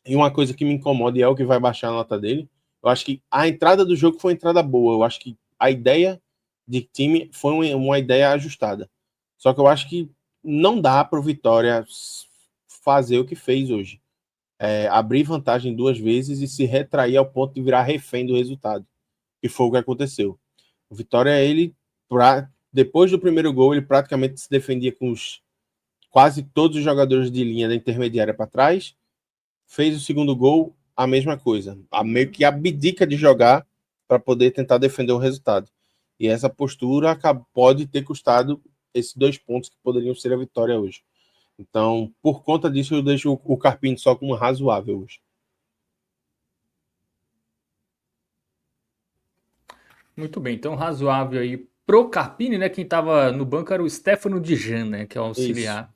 e uma coisa que me incomoda e é o que vai baixar a nota dele, eu acho que a entrada do jogo foi uma entrada boa. Eu acho que a ideia de time foi uma ideia ajustada. Só que eu acho que não dá para o Vitória fazer o que fez hoje. Abrir vantagem 2 vezes e se retrair ao ponto de virar refém do resultado. Que foi o que aconteceu. O Vitória, depois do primeiro gol, ele praticamente se defendia com quase todos os jogadores de linha da intermediária para trás. Fez o segundo gol, a mesma coisa. Meio que abdica de jogar para poder tentar defender o resultado. E essa postura pode ter custado esses 2 pontos que poderiam ser a vitória hoje. Então, por conta disso, eu deixo o Carpini só como razoável hoje. Muito bem, então razoável aí pro Carpini, né? Quem estava no banco era o Stefano Dijan, né? Que é o Isso. auxiliar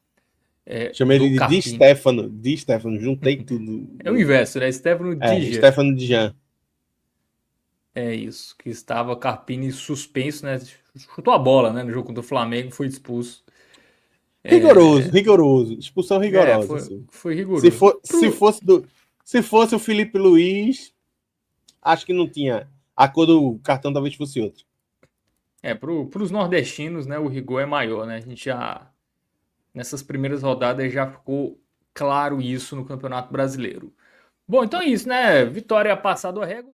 Chamei do ele de Carpini. Di Stefano, juntei tudo. É o inverso, né? Stefano Dijan. Stefano Dijan. É isso, que estava Carpini suspenso, né? Chutou a bola, né? No jogo contra o Flamengo, foi expulso. Rigoroso, rigoroso. Expulsão rigorosa, Foi, assim. foi Se, rigoroso. for, se, fosse do, se fosse o Felipe Luiz, acho que não tinha. A cor do cartão talvez fosse outra. Para os nordestinos, né? O rigor é maior, né? A gente já, nessas primeiras rodadas, já ficou claro isso no Campeonato Brasileiro. Bom, então é isso, né? Vitória passada a régua.